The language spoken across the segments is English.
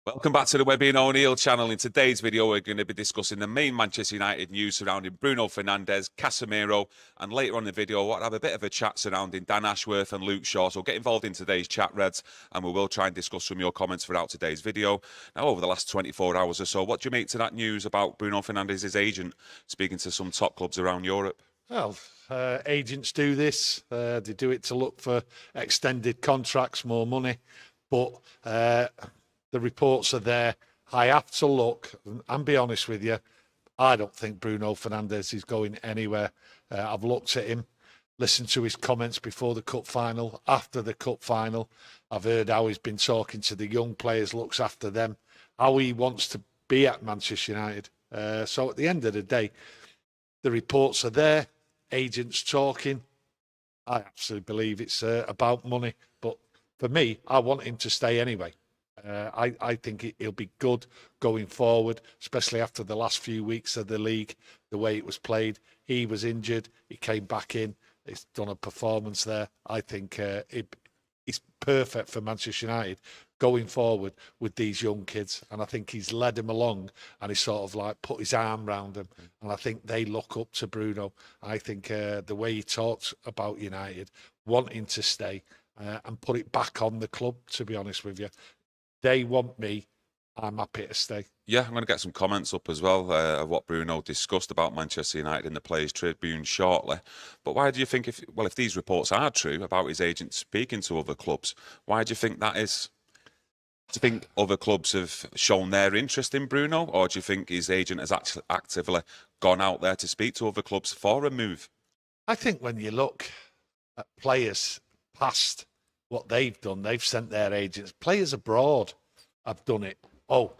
Welcome back to the Webby O'Neill channel. In today's video, we're going to be discussing the main Manchester United news surrounding Bruno Fernandes, Casemiro, and later on in the video, we'll have a bit of a chat surrounding Dan Ashworth and Luke Shaw. So get involved in today's chat, Reds, and we will try and discuss some of your comments throughout today's video. Now, over the last 24 hours or so, what do you make to that news about Bruno Fernandes' agent speaking to some top clubs around Europe? Well, agents do this. They do it to look for extended contracts, more money, but the reports are there. I have to look and be honest with you. I don't think Bruno Fernandes is going anywhere. I've looked at him, listened to his comments before the cup final, after the cup final. I've heard how he's been talking to the young players, looks after them, how he wants to be at Manchester United. So at the end of the day, the reports are there, agents talking. I absolutely believe it's about money. But for me, I want him to stay anyway. I think he'll be good going forward, especially after the last few weeks of the league, the way it was played. He was injured. He came back in. He's done a performance there. I think he's perfect for Manchester United going forward with these young kids. And I think he's led them along and he's sort of like put his arm around them. And I think they look up to Bruno. I think the way he talks about United, wanting to stay and put it back on the club, to be honest with you. They want me. I'm happy to stay. Yeah, I'm going to get some comments up as well of what Bruno discussed about Manchester United in the Players' Tribune shortly. But why do you think, if these reports are true about his agent speaking to other clubs, why do you think that is? Do you think other clubs have shown their interest in Bruno, or do you think his agent has actually actively gone out there to speak to other clubs for a move? I think when you look at players past what they've done, they've sent their agents. Players abroad have done it. Oh,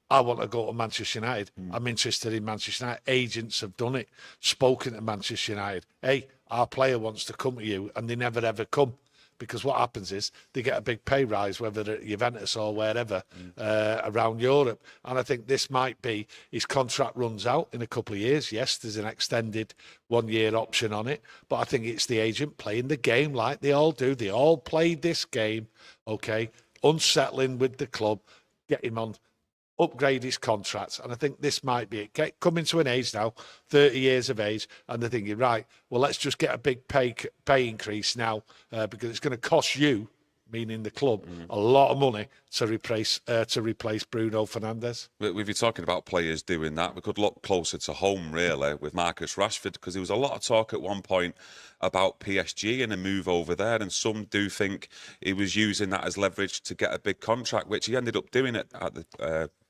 I want to go to Manchester United. I'm interested in Manchester United. Agents have done it, spoken to Manchester United. Hey, our player wants to come to you, and they never ever come. Because what happens is they get a big pay rise, whether at Juventus or wherever around Europe. And I think this might be his contract runs out in a couple of years. Yes, there's an extended 1-year option on it. But I think it's the agent playing the game like they all do. They all played this game, okay, unsettling with the club, get him on, upgrade his contracts. And I think this might be it. Coming to an age now, 30 years of age, and they're thinking, right, well, let's just get a big pay increase now because it's going to cost you, meaning the club, a lot of money to replace Bruno Fernandes. With you talking about players doing that, we could look closer to home, really, with Marcus Rashford, because there was a lot of talk at one point about PSG and a move over there, and some do think he was using that as leverage to get a big contract, which he ended up doing at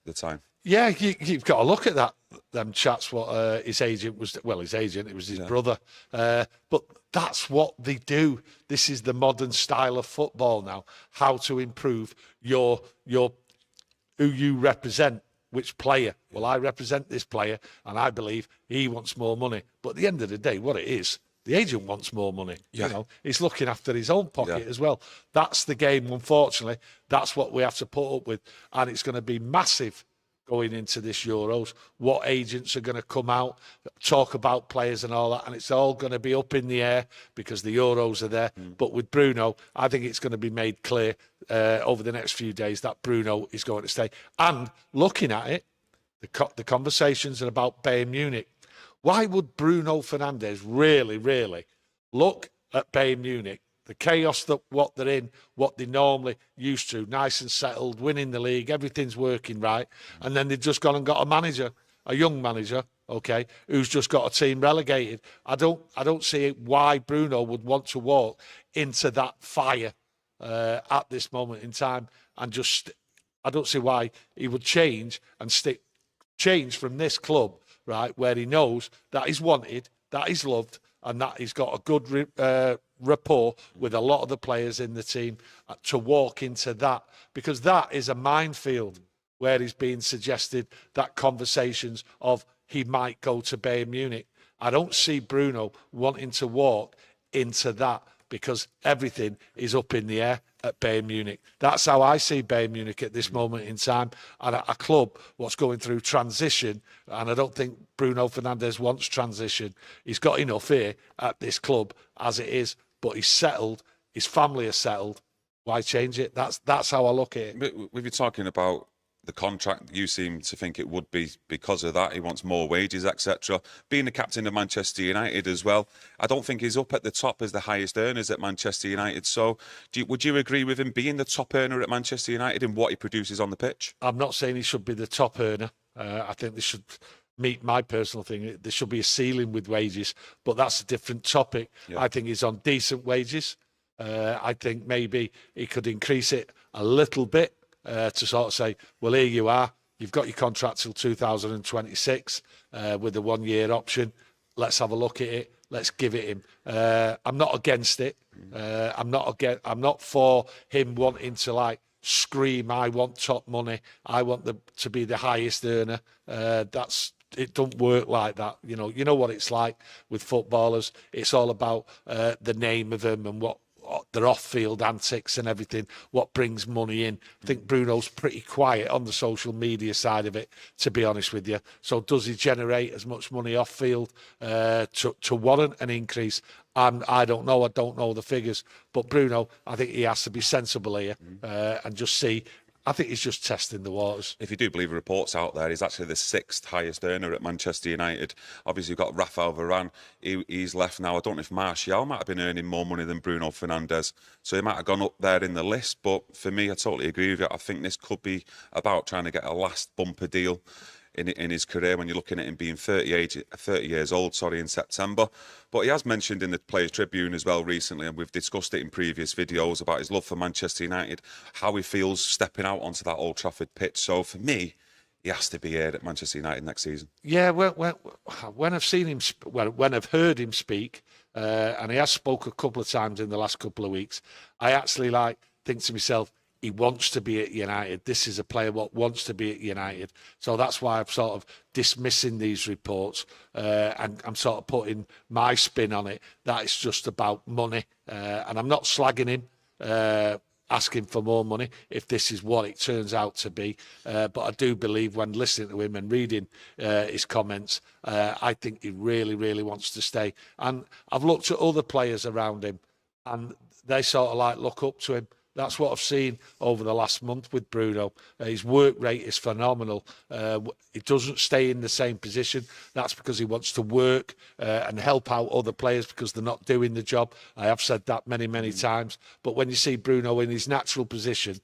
the time. Yeah, you've got to look at that. Them chats, what his agent was. Well, his agent, it was his brother. But that's what they do. This is the modern style of football now. How to improve your who you represent, which player. Well, I represent this player, and I believe he wants more money. But at the end of the day, what it is, the agent wants more money. Yeah. You know, he's looking after his own pocket as well. That's the game, unfortunately. That's what we have to put up with. And it's going to be massive going into this Euros. What agents are going to come out, talk about players and all that. And it's all going to be up in the air because the Euros are there. But with Bruno, I think it's going to be made clear over the next few days that Bruno is going to stay. And looking at it, the conversations are about Bayern Munich. Why would Bruno Fernandes really look at Bayern Munich, the chaos that what they're in, what they normally used to, nice and settled, winning the league, everything's working right, and then they've just gone and got a manager, a young manager, okay, who's just got a team relegated. I don't see why Bruno would want to walk into that fire at this moment in time, and just I don't see why he would change from this club. Right, where he knows that he's wanted, that he's loved, and that he's got a good rapport with a lot of the players in the team to walk into that, because that is a minefield where he's being suggested that conversations of he might go to Bayern Munich. I don't see Bruno wanting to walk into that because everything is up in the air at Bayern Munich. That's how I see Bayern Munich at this moment in time, and a club what's going through transition, and I don't think Bruno Fernandes wants transition. He's got enough here at this club as it is, but he's settled, his family is settled. Why change it? That's how I look at it. We've been talking about the contract, you seem to think it would be because of that. He wants more wages, etc. Being the captain of Manchester United as well, I don't think he's up at the top as the highest earners at Manchester United. So would you agree with him being the top earner at Manchester United in what he produces on the pitch? I'm not saying he should be the top earner. I think they should meet my personal thing. There should be a ceiling with wages, but that's a different topic. Yeah. I think he's on decent wages. I think maybe he could increase it a little bit. To sort of say, well, here you are. You've got your contract till 2026 with a 1-year option. Let's have a look at it. Let's give it him. I'm not against it. I'm not for him wanting to like scream, I want top money. I want to be the highest earner. It don't work like that. You know what it's like with footballers. It's all about the name of them and what their off-field antics and everything, what brings money in. I think Bruno's pretty quiet on the social media side of it, to be honest with you. So does he generate as much money off-field to warrant an increase? I don't know. I don't know the figures. But Bruno, I think he has to be sensible here and just see. I think he's just testing the waters. If you do believe the reports out there, he's actually the 6th highest earner at Manchester United. Obviously, you've got Rafael Varane. He's left now. I don't know if Martial might have been earning more money than Bruno Fernandes. So he might have gone up there in the list. But for me, I totally agree with you. I think this could be about trying to get a last bumper deal in his career when you're looking at him being 30 years old, in September. But he has mentioned in the Players Tribune as well recently, and we've discussed it in previous videos, about his love for Manchester United, how he feels stepping out onto that Old Trafford pitch. So for me, he has to be here at Manchester United next season. Yeah, when I've seen him, when I've heard him speak, and he has spoke a couple of times in the last couple of weeks, I actually think to myself, he wants to be at United. This is a player what wants to be at United. So that's why I'm sort of dismissing these reports and I'm sort of putting my spin on it. That it's just about money. And I'm not slagging him, asking for more money if this is what it turns out to be. But I do believe when listening to him and reading his comments, I think he really, really wants to stay. And I've looked at other players around him and they sort of look up to him. That's what I've seen over the last month with Bruno. His work rate is phenomenal. He doesn't stay in the same position. That's because he wants to work and help out other players because they're not doing the job. I have said that many, many times. But when you see Bruno in his natural position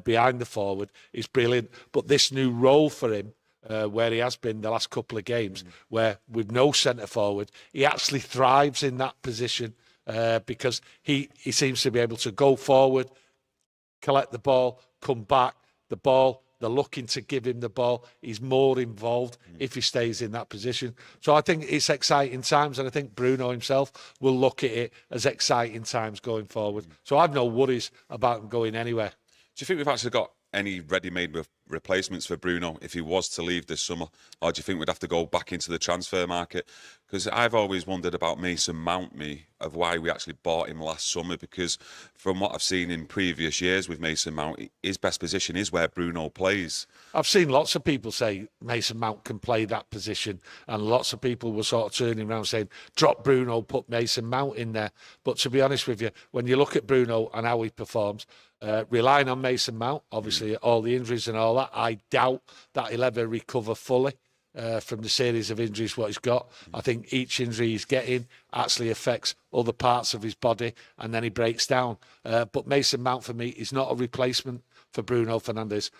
behind the forward, he's brilliant. But this new role for him, where he has been the last couple of games, where with no centre forward, he actually thrives in that position because he seems to be able to go forward, collect the ball, come back, the ball, they're looking to give him the ball. He's more involved if he stays in that position. So I think it's exciting times, and I think Bruno himself will look at it as exciting times going forward. So I've no worries about him going anywhere. Do you think we've actually got any ready-made replacements for Bruno if he was to leave this summer? Or do you think we'd have to go back into the transfer market? Because I've always wondered about Mason Mount, of why we actually bought him last summer, because from what I've seen in previous years with Mason Mount, his best position is where Bruno plays. I've seen lots of people say Mason Mount can play that position, and lots of people were sort of turning around saying, drop Bruno, put Mason Mount in there. But to be honest with you, when you look at Bruno and how he performs, relying on Mason Mount, obviously all the injuries and all that, I doubt that he'll ever recover fully from the series of injuries what he's got. I think each injury he's getting actually affects other parts of his body and then he breaks down. But Mason Mount for me is not a replacement for Bruno Fernandes.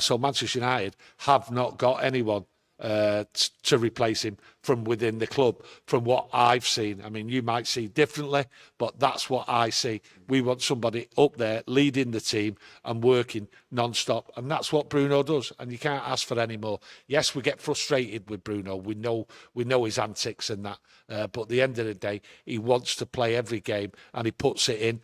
So Manchester United have not got anyone to replace him from within the club, from what I've seen. I mean, you might see differently, but that's what I see. We want somebody up there leading the team and working non-stop, and that's what Bruno does, and you can't ask for any more. Yes, we get frustrated with Bruno. We know his antics and that, but at the end of the day, he wants to play every game, and he puts it in.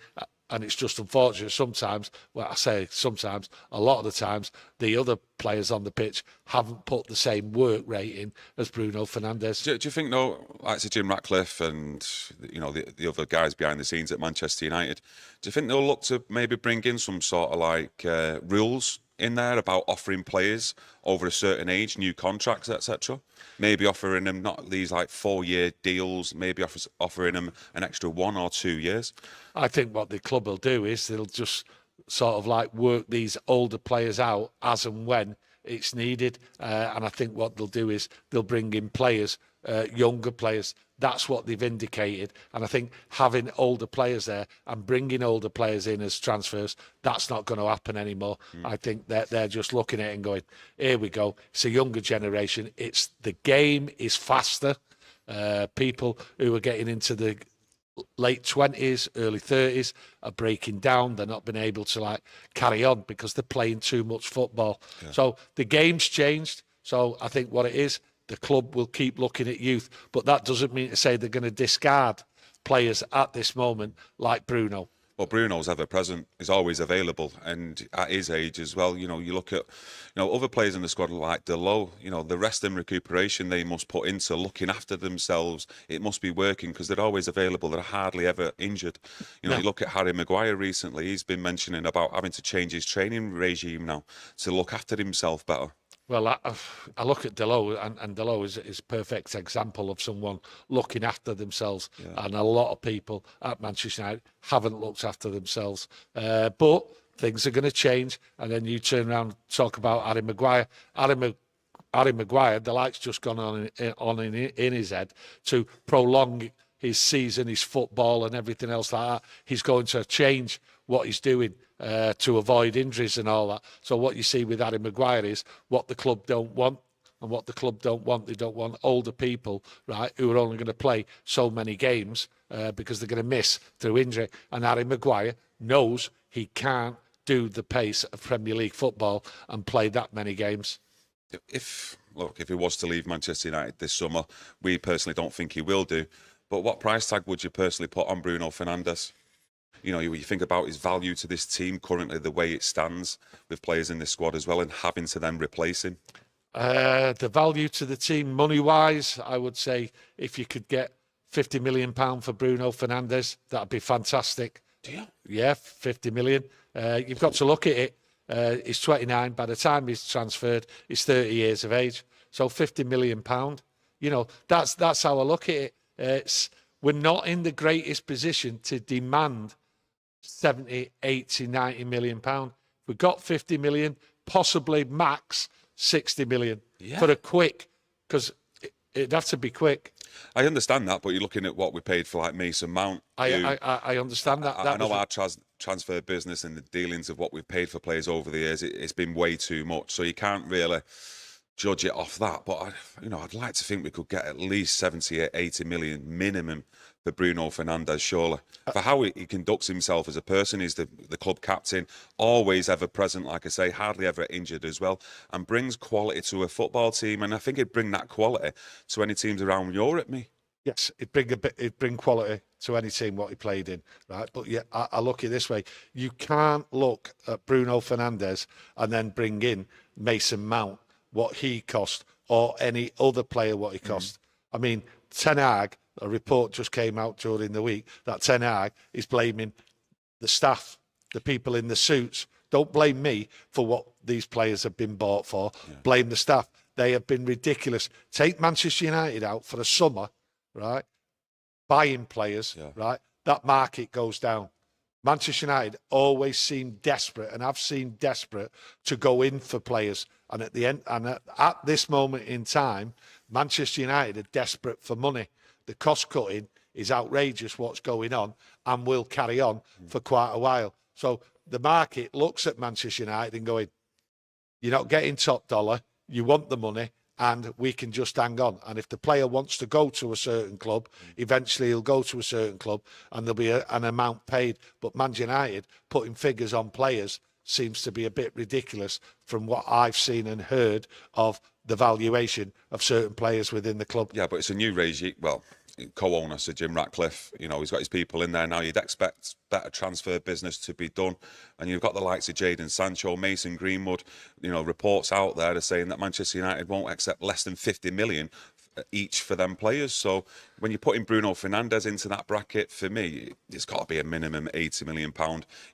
And it's just unfortunate sometimes, well, I say sometimes, a lot of the times, the other players on the pitch haven't put the same work rate in as Bruno Fernandes. Do you think, though, like Jim Ratcliffe and the other guys behind the scenes at Manchester United, do you think they'll look to maybe bring in some sort of rules in there about offering players over a certain age new contracts, etc.? Maybe offering them not these 4-year deals, maybe offering them an extra 1 or 2 years. I think what the club will do is they'll just sort of work these older players out as and when it's needed. And I think what they'll do is they'll bring in players, younger players. That's what they've indicated. And I think having older players there and bringing older players in as transfers, that's not going to happen anymore. I think that they're just looking at it and going, here we go. It's a younger generation. It's the game is faster. People who are getting into the late 20s, early 30s are breaking down. They're not being able to carry on because they're playing too much football. Yeah. So the game's changed. So I think what it is, the club will keep looking at youth, but that doesn't mean to say they're going to discard players at this moment like Bruno. Well, Bruno's ever present, is always available, and at his age as well. You look at, other players in the squad like Delo. The rest and recuperation they must put into looking after themselves. It must be working because they're always available. They're hardly ever injured. You look at Harry Maguire recently. He's been mentioning about having to change his training regime now to look after himself better. Well, I look at Delo, and Delo is a perfect example of someone looking after themselves. Yeah. And a lot of people at Manchester United haven't looked after themselves. But things are going to change. And then you turn around and talk about Harry Maguire. Harry Maguire, the light's just gone on in his head to prolong his season, his football and everything else like that. He's going to change what he's doing to avoid injuries and all that. So what you see with Harry Maguire is what the club don't want. And what the club don't want, they don't want older people, right, who are only going to play so many games because they're going to miss through injury. And Harry Maguire knows he can't do the pace of Premier League football and play that many games. If he was to leave Manchester United this summer, we personally don't think he will do. But what price tag would you personally put on Bruno Fernandes? You think about his value to this team currently, the way it stands with players in this squad as well, and having to then replace him. The value to the team, money-wise, I would say if you could get £50 million for Bruno Fernandes, that'd be fantastic. Do you? Yeah, 50 million. You've got to look at it. He's 29. By the time he's transferred, he's 30 years of age. So £50 million. That's how I look at it. We're not in the greatest position to demand 70, 80, 90 million pound. We've got 50 million, possibly max 60 million for a quick, because it'd have to be quick. I understand that, but you're looking at what we paid for Mason Mount. I understand that. I know our transfer business and the dealings of what we've paid for players over the years, it's been way too much. So you can't really judge it off that. But I'd like to think we could get at least 70 or 80 million minimum for Bruno Fernandes, surely. For how he conducts himself as a person, he's the club captain, always ever present, like I say, hardly ever injured as well, and brings quality to a football team. And I think he'd bring that quality to any teams around Europe, Yes, it'd bring quality to any team what he played in, right? But yeah, I look at it this way. You can't look at Bruno Fernandes and then bring in Mason Mount, what he cost, or any other player what he cost. I mean, Ten Hag, a report just came out during the week that Ten Hag is blaming the staff, the people in the suits. Don't blame me for what these players have been bought for. Yeah. Blame the staff. They have been ridiculous. Take Manchester United out for a summer, right? Buying players, right? That market goes down. Manchester United always seem desperate, and I've seen desperate to go in for players. And at the end, and at this moment in time, Manchester United are desperate for money. The cost cutting is outrageous what's going on and will carry on for quite a while. So the market looks at Manchester United and going, you're not getting top dollar, you want the money, and we can just hang on. And if the player wants to go to a certain club, eventually he'll go to a certain club and there'll be an amount paid. But Man United putting figures on players seems to be a bit ridiculous from what I've seen and heard of the valuation of certain players within the club. Yeah, but it's a new regime. Well, co-owner Sir Jim Ratcliffe, he's got his people in there now. You'd expect better transfer business to be done, and you've got the likes of Jadon Sancho, Mason Greenwood. Reports out there are saying that Manchester United won't accept less than 50 million each for them players. So when you're putting Bruno Fernandes into that bracket, for me, it's got to be a minimum £80 million.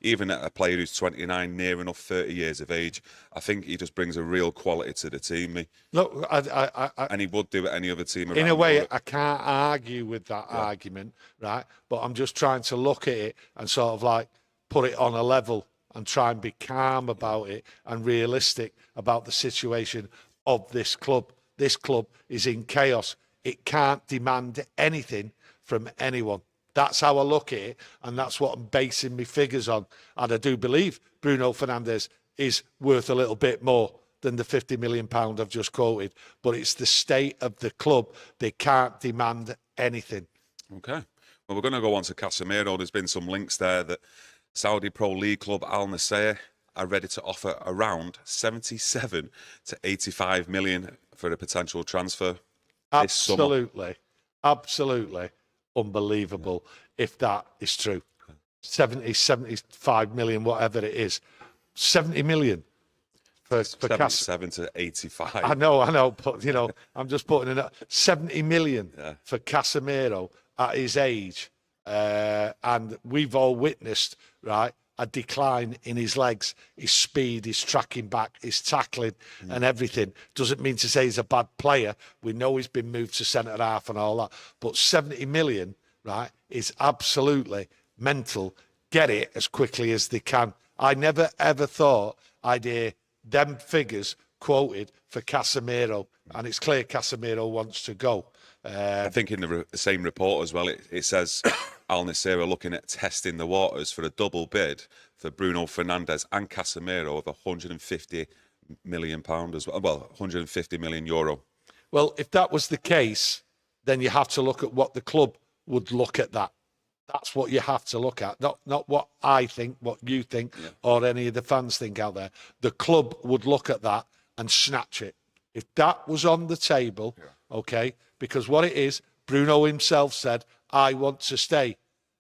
Even at a player who's 29, near enough 30 years of age, I think he just brings a real quality to the team. Look, and he would do it any other team around. In a way, I can't argue with that argument, right? But I'm just trying to look at it and sort of put it on a level and try and be calm about it and realistic about the situation of this club. This club is in chaos. It can't demand anything from anyone. That's how I look at it, and that's what I'm basing my figures on. And I do believe Bruno Fernandes is worth a little bit more than the £50 million I've just quoted. But it's the state of the club. They can't demand anything. Okay. Well, we're going to go on to Casemiro. There's been some links there that Saudi Pro League club Al Nassr are ready to offer around 77 to 85 million for a potential transfer. Absolutely. Absolutely unbelievable if that is true. 70, 75 million, whatever it is. 70 million for 77 to 85. I know, but, you know, I'm just putting it up. 70 million for Casemiro at his age. And we've all witnessed, right, a decline in his legs, his speed, his tracking back, his tackling and everything. Doesn't mean to say he's a bad player. We know he's been moved to centre-half and all that. But 70 million, right, is absolutely mental. Get it as quickly as they can. I never, ever thought I'd hear them figures quoted for Casemiro. And it's clear Casemiro wants to go. I think in the same report as well, it says Al Nassr are looking at testing the waters for a double bid for Bruno Fernandes and Casemiro of £150 million as well. Well, 150 million euro. Well, if that was the case, then you have to look at what the club would look at that. That's what you have to look at, not what I think, what you think, or any of the fans think out there. The club would look at that and snatch it. If that was on the table, okay, because what it is, Bruno himself said, I want to stay.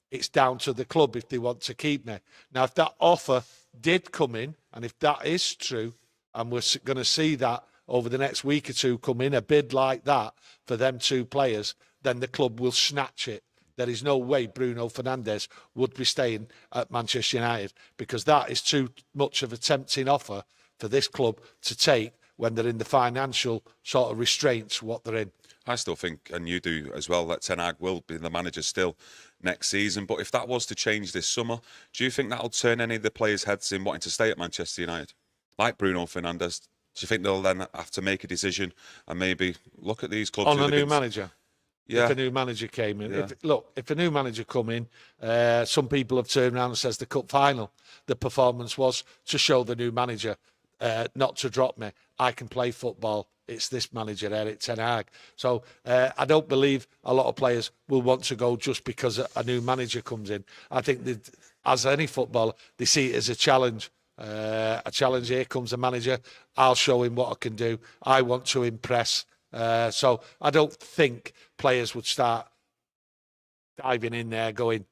It's down to the club if they want to keep me. Now, if that offer did come in, and if that is true, and we're going to see that over the next week or two come in, a bid like that for them two players, then the club will snatch it. There is no way Bruno Fernandes would be staying at Manchester United, because that is too much of a tempting offer for this club to take when they're in the financial sort of restraints what they're in. I still think, and you do as well, that Ten Hag will be the manager still next season. But if that was to change this summer, do you think that'll turn any of the players' heads in wanting to stay at Manchester United? Like Bruno Fernandes, do you think they'll then have to make a decision and maybe look at these clubs? On a new manager? Yeah. If a new manager came in. Yeah. If a new manager come in, some people have turned around and says the cup final, the performance was to show the new manager not to drop me. I can play football. It's this manager, Erik Ten Hag. So I don't believe a lot of players will want to go just because a new manager comes in. I think that, as any footballer, they see it as a challenge. Here comes a manager. I'll show him what I can do. I want to impress. So I don't think players would start diving in there going,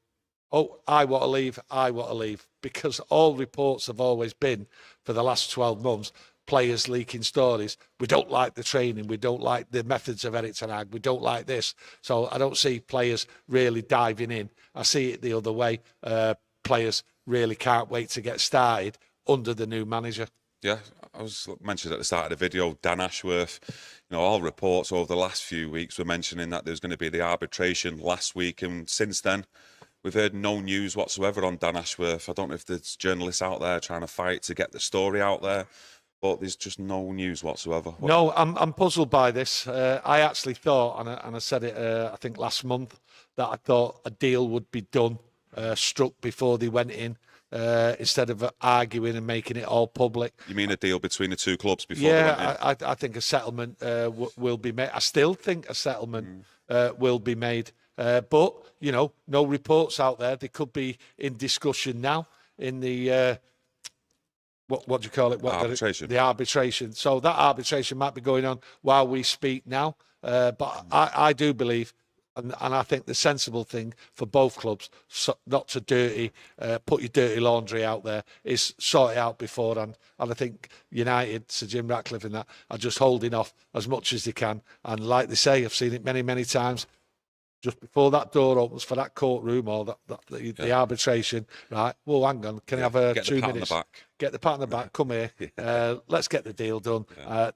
oh, I want to leave, because all reports have always been for the last 12 months, players leaking stories. We don't like the training. We don't like the methods of Erik Ten Hag. We don't like this. So I don't see players really diving in. I see it the other way. Players really can't wait to get started under the new manager. Yeah, I was mentioned at the start of the video, Dan Ashworth. You know, all reports over the last few weeks were mentioning that there's going to be the arbitration last week, and since then, we've heard no news whatsoever on Dan Ashworth. I don't know if there's journalists out there trying to fight to get the story out there, but there's just no news whatsoever. No, I'm puzzled by this. I actually thought, and I said it, I think last month, that I thought a deal would be done, struck before they went in. Instead of arguing and making it all public. You mean a deal between the two clubs before they went in? I think a settlement will be made. I still think a settlement will be made. But, you know, no reports out there. They could be in discussion now in the, what do you call it? Arbitration. The arbitration. So that arbitration might be going on while we speak now. But I do believe, and I think the sensible thing for both clubs, not to put your dirty laundry out there, is sort it out beforehand. And I think United, Sir Jim Ratcliffe and that, are just holding off as much as they can. And like they say, I've seen it many, many times, just before that door opens for that courtroom or the arbitration, right? Well, hang on, can I have 2 minutes? Get the pat on the back, come here, let's get the deal done.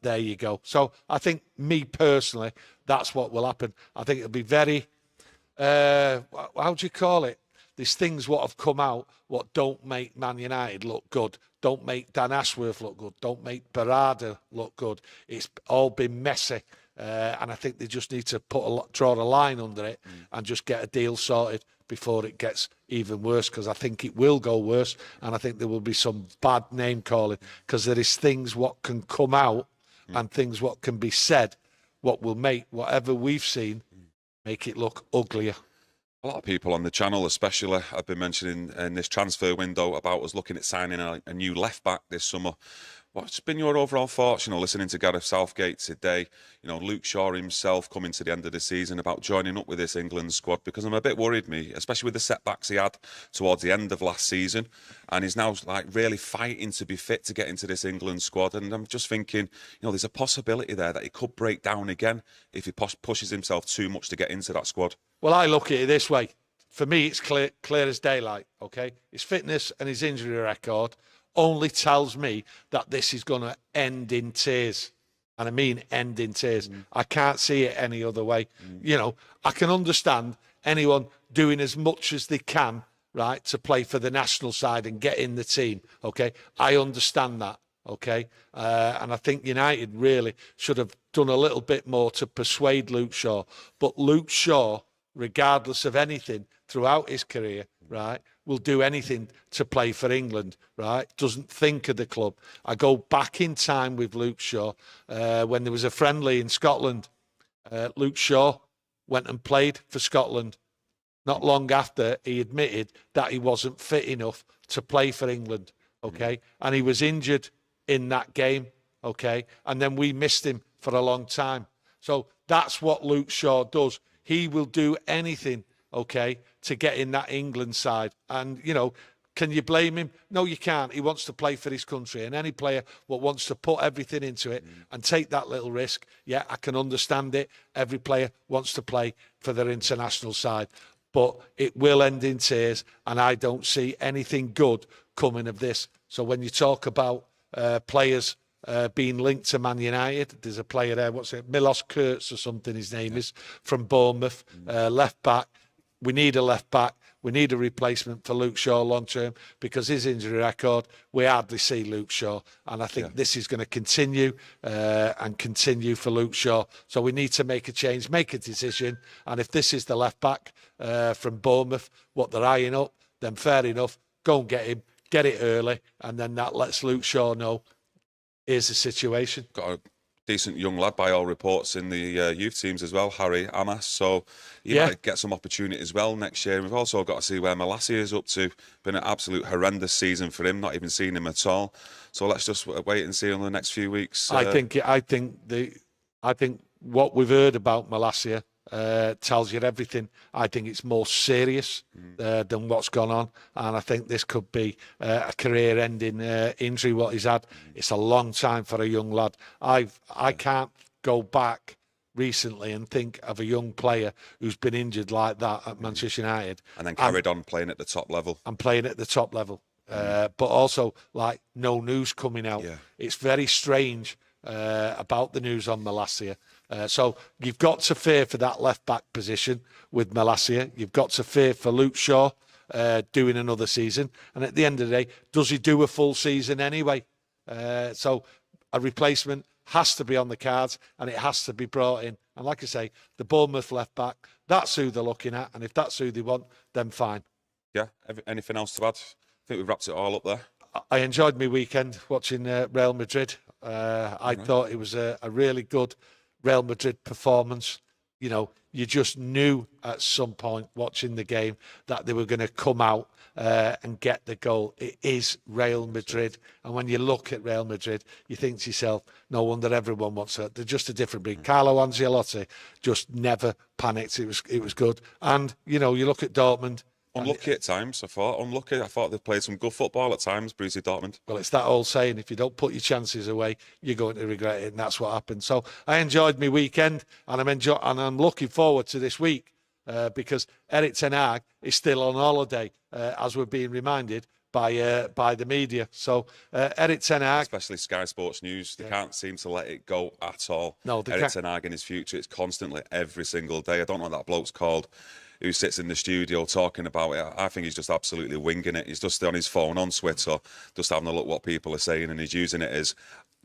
There you go. So I think, me personally, that's what will happen. I think it'll be very, how do you call it? there's things what have come out what don't make Man United look good, don't make Dan Ashworth look good, don't make Barada look good. It's all been messy. And I think they just need to draw a line under it and just get a deal sorted before it gets even worse, because I think it will go worse, and I think there will be some bad name calling, because there is things what can come out and things what can be said what will make whatever we've seen make it look uglier. A lot of people on the channel especially have been mentioning in this transfer window about us looking at signing a new left-back this summer. What's been your overall thoughts, listening to Gareth Southgate today, Luke Shaw himself coming to the end of the season about joining up with this England squad? Because I'm a bit worried, especially with the setbacks he had towards the end of last season, and he's now really fighting to be fit to get into this England squad. And I'm just thinking, there's a possibility there that he could break down again if he pushes himself too much to get into that squad. Well, I look at it this way. For me, it's clear as daylight, okay? His fitness and his injury record only tells me that this is going to end in tears. And I mean end in tears. I can't see it any other way. I can understand anyone doing as much as they can, right, to play for the national side and get in the team, okay? I understand that, okay? And I think United really should have done a little bit more to persuade Luke Shaw. But Luke Shaw, regardless of anything throughout his career, right, will do anything to play for England, right? Doesn't think of the club. I go back in time with Luke Shaw when there was a friendly in Scotland. Luke Shaw went and played for Scotland. Not long after, he admitted that he wasn't fit enough to play for England, okay? And he was injured in that game, okay? And then we missed him for a long time. So that's what Luke Shaw does. He will do anything, okay, to get in that England side. And, can you blame him? No, you can't. He wants to play for his country. And any player what wants to put everything into it and take that little risk, yeah, I can understand it. Every player wants to play for their international side. But it will end in tears, and I don't see anything good coming of this. So when you talk about players being linked to Man United, there's a player there, Milos Kurtz or something his name is, from Bournemouth, left back. We need a left back. We need a replacement for Luke Shaw long term, because his injury record, we hardly see Luke Shaw. And I think this is going to continue and continue for Luke Shaw. So we need to make a change, make a decision. And if this is the left back from Bournemouth, what they're eyeing up, then fair enough, go and get him, get it early. And then that lets Luke Shaw know, here's the situation. Got a decent young lad by all reports in the youth teams as well, Harry Amas. So he might get some opportunity as well next year. We've also got to see where Malacia is up to. Been an absolute horrendous season for him, not even seen him at all. So let's just wait and see on the next few weeks. I think what we've heard about Malacia tells you everything. I think it's more serious than what's gone on, and I think this could be a career-ending injury what he's had. It's a long time for a young lad. I can't go back recently and think of a young player who's been injured like that at Manchester United and then carried on playing at the top level. But also like no news coming out. It's very strange about the news on Malacia. So you've got to fear for that left-back position with Malacia. You've got to fear for Luke Shaw doing another season. And at the end of the day, does he do a full season anyway? So a replacement has to be on the cards, and it has to be brought in. And like I say, the Bournemouth left-back, that's who they're looking at. And if that's who they want, then fine. Yeah, anything else to add? I think we've wrapped it all up there. I enjoyed my weekend watching Real Madrid. I thought it was a really good Real Madrid performance. You just knew at some point watching the game that they were going to come out and get the goal. It is Real Madrid. And when you look at Real Madrid, you think to yourself, no wonder everyone wants it. They're just a different breed. Carlo Ancelotti just never panicked. It was good. And, you look at Dortmund. Unlucky at times, I thought. Unlucky. I thought they played some good football at times, Borussia Dortmund. Well, it's that old saying, if you don't put your chances away, you're going to regret it, and that's what happened. So I enjoyed my weekend, and I'm looking forward to this week because Erik Ten Hag is still on holiday, as we're being reminded by the media. So Erik Ten Hag, especially Sky Sports News, they can't seem to let it go at all. No, Erik Ten Hag in his future, it's constantly every single day. I don't know what that bloke's called. who sits in the studio talking about it. I think he's just absolutely winging it. He's just on his phone on Twitter, just having a look what people are saying, and he's using it as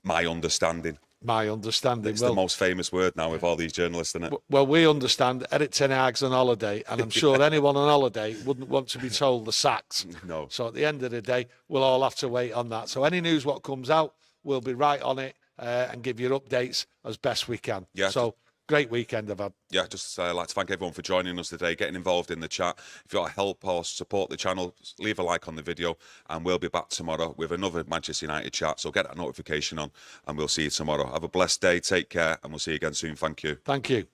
my understanding. My understanding. It's the most famous word now with all these journalists in it. Well, we understand Erik ten Hag's on holiday, and I'm sure anyone on holiday wouldn't want to be told the sacked. No. So at the end of the day, we'll all have to wait on that. So any news what comes out, we'll be right on it and give you updates as best we can. Yeah. So great weekend I've had. Yeah, just like to thank everyone for joining us today, getting involved in the chat. If you want to help or support the channel, leave a like on the video, and we'll be back tomorrow with another Manchester United chat. So get that notification on, and we'll see you tomorrow. Have a blessed day, take care, and we'll see you again soon. Thank you. Thank you.